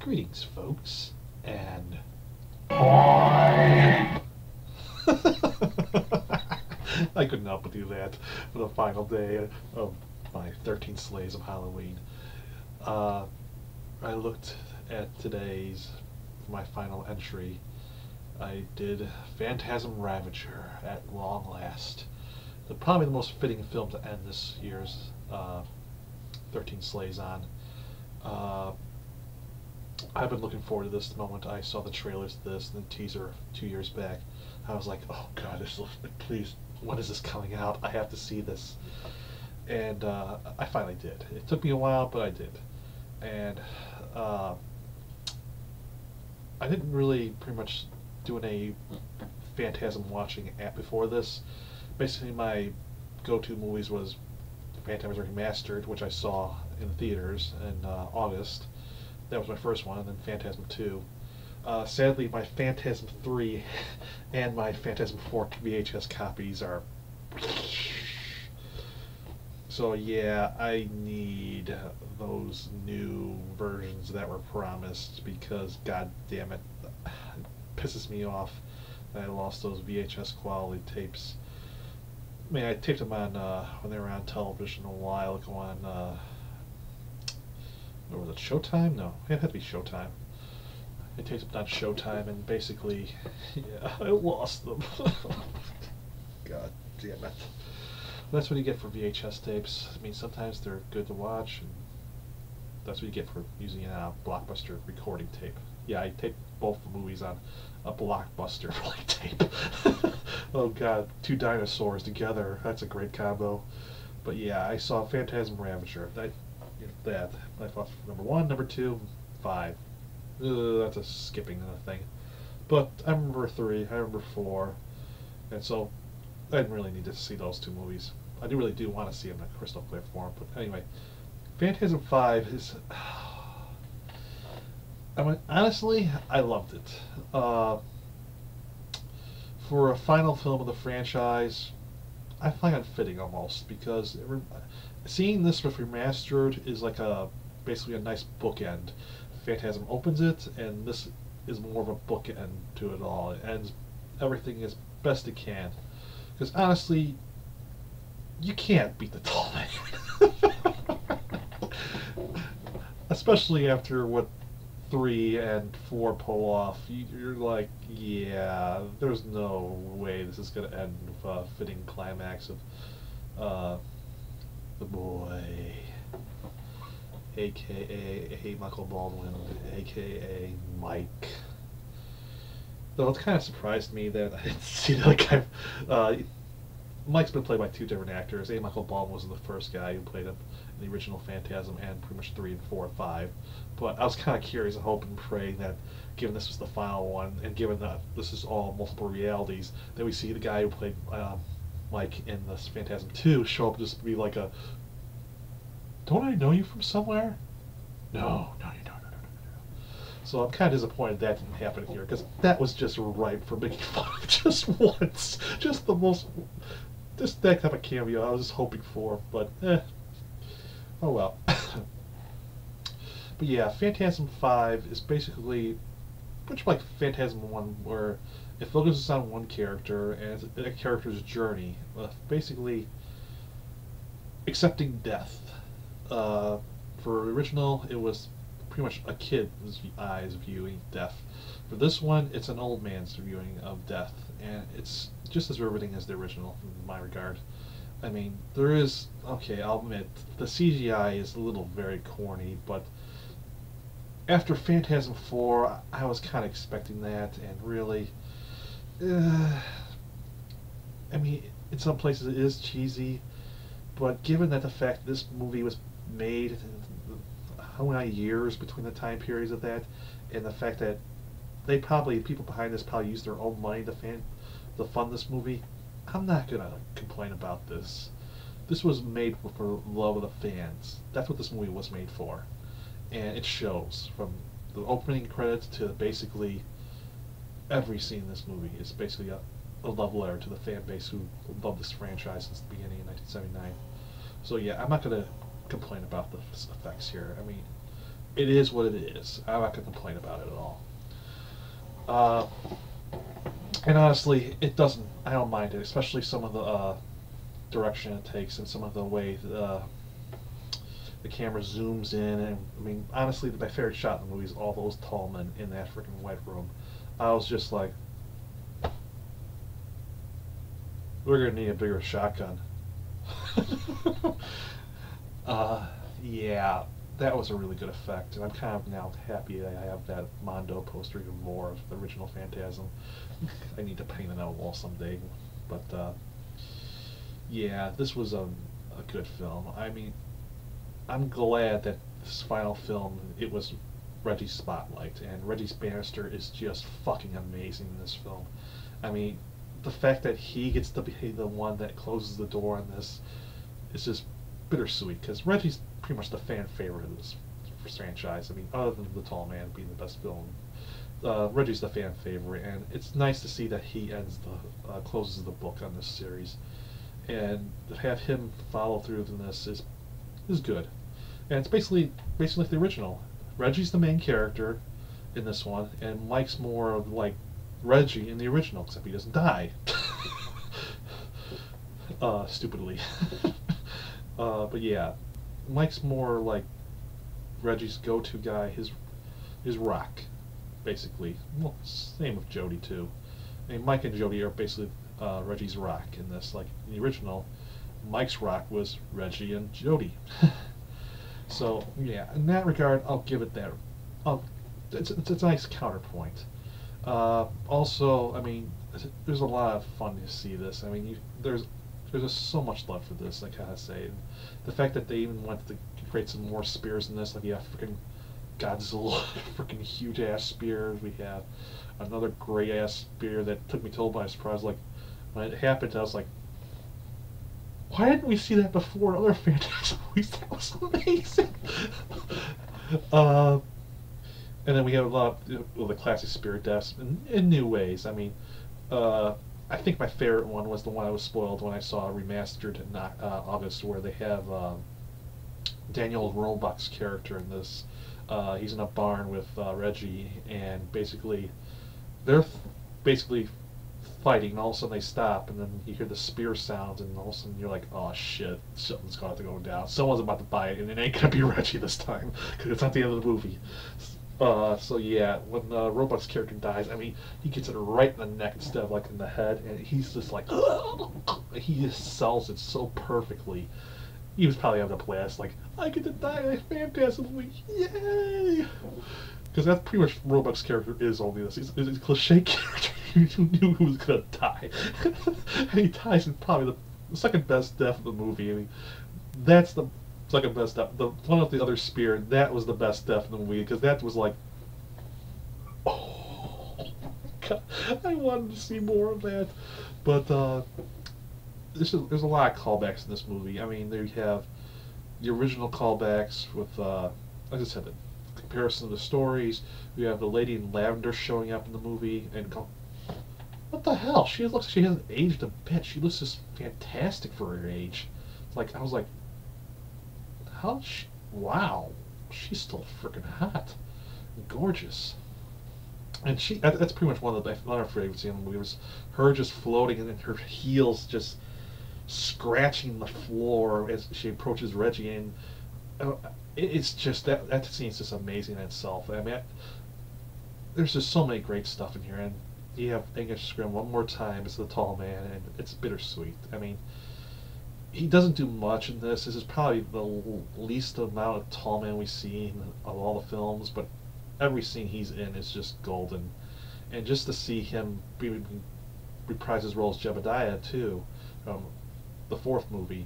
Greetings, folks, and I couldn't help but do that for the final day of my 13 Slays of Halloween. I looked at today's, my final entry. I did Phantasm Ravager at long last. Probably the most fitting film to end this year's 13 Slays on. I've been looking forward to this moment. I saw the trailers to this and the teaser 2 years back. I was like, oh god, please, when is this coming out? I have to see this. And I finally did. It took me a while, but I did. And I didn't really pretty much do any Phantasm watching app before this. Basically, my go-to movies was Phantasm Remastered, which I saw in the theaters in August. That was my first one, and then Phantasm 2. Sadly, my Phantasm 3 and my Phantasm 4 VHS copies are... So yeah, I need those new versions that were promised because, god damn it, it pisses me off that I lost those VHS quality tapes. I mean, I taped them on when they were on television a while ago on, what was it, Showtime? No, it had to be Showtime. I taped them on Showtime, and basically, yeah, I lost them. God damn it. That's what you get for VHS tapes. I mean, sometimes they're good to watch, and that's what you get for using a Blockbuster recording tape. Yeah, I taped both the movies on a Blockbuster tape. Oh god, two dinosaurs together, that's a great combo. But yeah, I saw Phantasm Ravager. I thought number 1, number 2, 5. That's a skipping thing. But I remember 3, I remember 4, and so I didn't really need to see those two movies. I really do want to see them in crystal clear form, but anyway. Phantasm 5 is... I mean, honestly, I loved it. For a final film of the franchise, I find it fitting almost, because seeing this with remastered is like basically a nice bookend. Phantasm opens it, and this is more of a bookend to it all. It ends everything as best it can. Because honestly, you can't beat the Tall Man. Especially after what 3 and 4 pull off. You're like, yeah, there's no way this is going to end with a fitting climax of the boy, a.k.a. Michael Baldwin, a.k.a. Mike. Though it kind of surprised me that I didn't see the other guy. Mike's been played by 2 different actors. A. Michael Baldwin was the first guy who played him in the original Phantasm and pretty much 3 and 4 and 5. But I was kind of curious and hoping and praying that, given this was the final one, and given that this is all multiple realities, that we see the guy who played Mike in this Phantasm 2 show up just to be like a, don't I know you from somewhere? No, you don't. So I'm kind of disappointed that didn't happen here, because that was just ripe for making fun of just once. Just the most, just that type of cameo I was just hoping for, but oh well. But yeah, Phantasm 5 is basically much like Phantasm 1, where it focuses on one character and it's a character's journey, basically accepting death. For original, it was pretty much a kid's eyes viewing death. For this one, it's an old man's viewing of death, and it's just as riveting as the original in my regard. I mean, there is, okay, I'll admit, the CGI is a little very corny, but after Phantasm 4, I was kind of expecting that, and really, I mean, in some places it is cheesy, but given that the fact this movie was made how many years between the time periods of that, and the fact that people behind this probably used their own money to fund this movie, I'm not gonna complain about this. This was made for love of the fans. That's what this movie was made for, and it shows from the opening credits to basically every scene in this movie is basically a love letter to the fan base who loved this franchise since the beginning in 1979. So yeah, I'm not gonna complain about the effects here. I mean, it is what it is. I'm not gonna complain about it at all. Uh, and honestly, it doesn't. I don't mind it, especially some of the direction it takes and some of the way the camera zooms in. And I mean, honestly, my favorite shot in the movie is all those tall men in that freaking white room. I was just like, we're gonna need a bigger shotgun. Yeah, that was a really good effect, and I'm kind of now happy that I have that Mondo poster, even more of the original Phantasm. I need to paint it on a wall someday, but yeah, this was a good film. I mean, I'm glad that this final film, it was Reggie's spotlight, and Reggie's Bannister is just fucking amazing in this film. I mean, the fact that he gets to be the one that closes the door on this is just bittersweet, because Reggie's pretty much the fan favorite of this franchise. I mean, other than The Tall Man being the best villain, Reggie's the fan favorite, and it's nice to see that he closes the book on this series, and to have him follow through in this is good. And it's basically like the original. Reggie's the main character in this one, and Mike's more like Reggie in the original, except he doesn't die. Stupidly. But yeah, Mike's more like Reggie's go-to guy, his rock, basically. Well, same with Jody too. I mean, Mike and Jody are basically Reggie's rock in this. Like in the original, Mike's rock was Reggie and Jody. So yeah, in that regard, I'll give it that. It's a nice counterpoint. Also, I mean, there's a lot of fun to see this. I mean, there's just so much love for this, I gotta say. And the fact that they even wanted to create some more spears in this, like you have freaking Godzilla, freaking huge ass spears. We have another great ass spear that took me totally by surprise. Like when it happened, I was like, why didn't we see that before in other Phantasm movies? That was amazing. And then we have a lot of the classic spirit deaths in new ways. I mean, I think my favorite one was the one I was spoiled when I saw remastered in August, where they have Daniel Roebuck's character in this. He's in a barn with Reggie, and basically they're basically fighting, and all of a sudden they stop, and then you hear the spear sounds, and all of a sudden you're like, oh shit, something's going to go down. Someone's about to buy it, and it ain't going to be Reggie this time, because it's not the end of the movie. So yeah, when Roebuck's character dies, I mean, he gets it right in the neck instead of like in the head, and he's just like, he just sells it so perfectly. He was probably having a blast, like, I get to die in a Phantasm movie, yay! Because that's pretty much Roebuck's character is only this. He's a cliche character who knew who was going to die. And he dies in probably the second best death of the movie. I mean, that's the second best death. The one of the other spear, that was the best death in the movie, because that was like, oh, God, I wanted to see more of that. But there's a lot of callbacks in this movie. I mean, there you have the original callbacks with, like I said, the comparison of the stories. You have the lady in lavender showing up in the movie and go, what the hell? She looks like she hasn't aged a bit. She looks just fantastic for her age. Like, I was like, how? Wow, she's still freaking hot, and gorgeous. And that's pretty much one of the other favorites in the movie, was her just floating and then her heels just scratching the floor as she approaches Reggie, and it's just that scene's just amazing in itself. I mean, there's just so many great stuff in here, and you have Angus Scrimm one more time as the tall man, and it's bittersweet. I mean, he doesn't do much in this. This is probably the least amount of tall man we've seen of all the films, but every scene he's in is just golden. And just to see him reprise his role as Jebediah too, the fourth movie,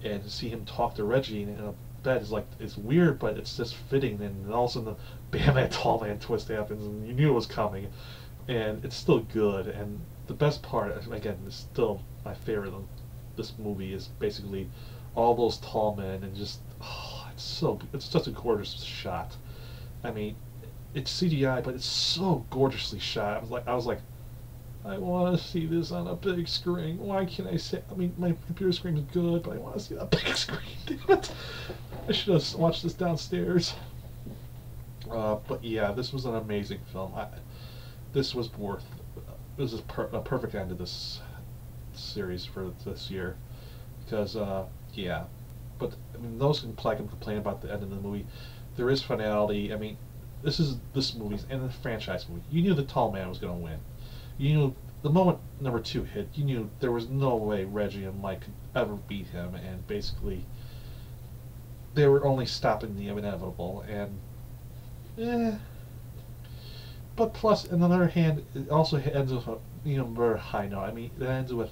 and to see him talk to Reggie in a bed is like, it's weird, but it's just fitting. And all of a sudden, bam, that tall man twist happens, and you knew it was coming, and it's still good. And the best part, again, is still my favorite of this movie, is basically all those tall men, and just, oh, it's such a gorgeous shot. I mean, it's CGI, but it's so gorgeously shot. I was like, I want to see this on a big screen. Why can't I say? I mean, my computer screen is good, but I want to see that big screen. Damn it! I should have watched this downstairs. But yeah, this was an amazing film. This was worth. This is a perfect end to this series for this year because yeah. But I mean, those can complain about the end of the movie. There is finality. I mean, this movie's and the franchise movie. You knew the Tall Man was going to win. You knew the moment number 2 hit. You knew there was no way Reggie and Mike could ever beat him, and basically they were only stopping the inevitable. And but plus, on the other hand, it also ends with a very high note. I mean, it ends with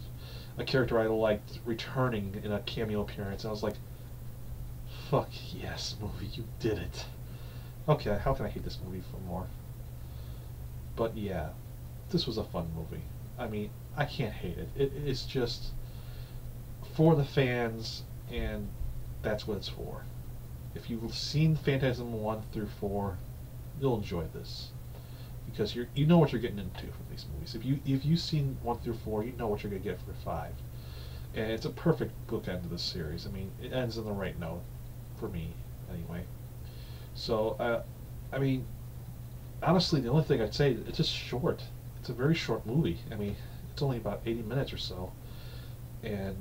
a character I liked returning in a cameo appearance. And I was like, fuck yes, movie, you did it. Okay, how can I hate this movie for more? But yeah, this was a fun movie. I mean, I can't hate it. It's just for the fans, and that's what it's for. If you've seen Phantasm 1 through 4, you'll enjoy this. Because you know what you're getting into from these movies. If you've seen 1 through 4, you know what you're going to get for 5. And it's a perfect bookend to this series. I mean, it ends on the right note, for me, anyway. So, I mean, honestly, the only thing I'd say, it's just short. It's a very short movie. I mean, it's only about 80 minutes or so. And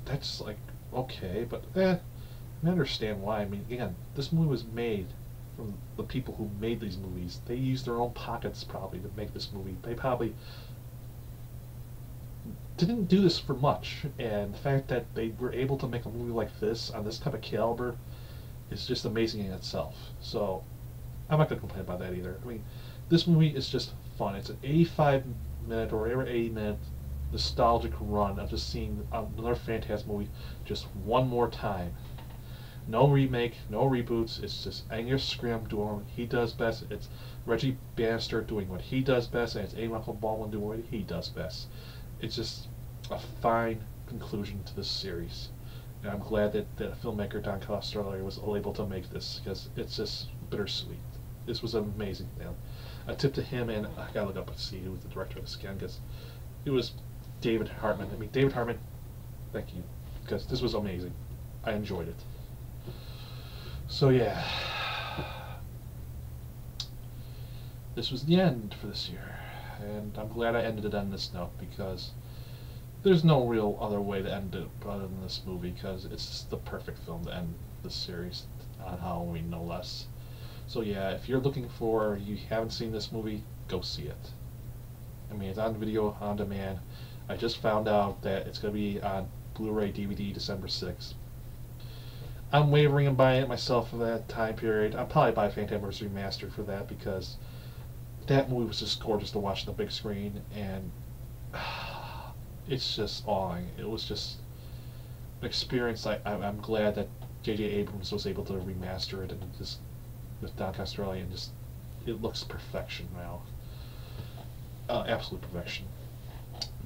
that's like, okay, but I understand why. I mean, again, this movie was made from the people who made these movies. They used their own pockets probably to make this movie. They probably didn't do this for much, and the fact that they were able to make a movie like this on this type of caliber is just amazing in itself. So I'm not going to complain about that either. I mean, this movie is just fun. It's an 85-minute or 80-minute nostalgic run of just seeing another Phantasm movie just one more time. No remake, no reboots. It's just Angus Scrimm doing what he does best. It's Reggie Bannister doing what he does best, and it's A. Michael Baldwin doing what he does best. It's just a fine conclusion to this series. And I'm glad that the filmmaker Don Costarelli was able to make this, because it's just bittersweet. This was amazing, man. A tip to him, and I gotta look up and see who was the director of this again, because it was David Hartman. I mean, David Hartman, thank you, because this was amazing. I enjoyed it. So yeah, this was the end for this year, and I'm glad I ended it on this note, because there's no real other way to end it other than this movie, because it's just the perfect film to end this series on Halloween, no less. So yeah, if you're looking for, you haven't seen this movie, go see it. I mean, it's on video on demand. I just found out that it's going to be on Blu-ray DVD December 6th. I'm wavering in buying it myself for that time period. I'll probably buy Phantasm Remastered for that, because that movie was just gorgeous to watch on the big screen, and it's just awing. It was just an experience. I'm glad that J.J. Abrams was able to remaster it, and just with Don Costarelli, and just it looks perfection now. Absolute perfection.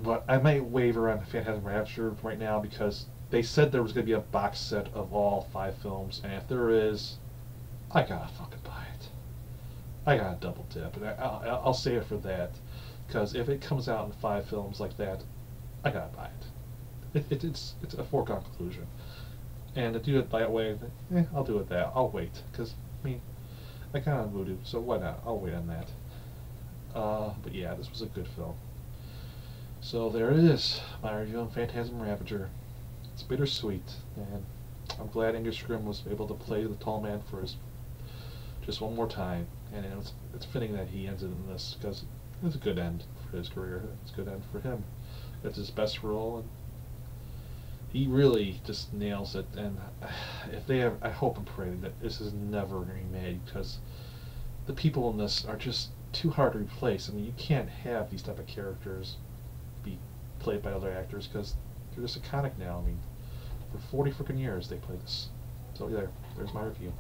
But I might waver on Phantasm Remastered right now, because they said there was going to be a box set of all 5 films, and if there is, I gotta fucking buy it. I gotta double dip, and I'll save it for that, because if it comes out in 5 films like that, I gotta buy it. It's a foregone conclusion, and to do it that way, I'll do it that. I'll wait, because I mean, I got on Voodoo, so why not? I'll wait on that. But yeah, this was a good film. So there it is, my review on Phantasm Ravager. It's bittersweet, and I'm glad Angus Scrimm was able to play the Tall Man for just one more time, and it's fitting that he ends it in this, because it's a good end for his career. It's a good end for him. It's his best role, and he really just nails it. And if they have, I hope and pray that this is never remade, because the people in this are just too hard to replace. I mean, you can't have these type of characters be played by other actors, because they're just iconic now. I mean, for 40 freaking years they played this. So there's my review.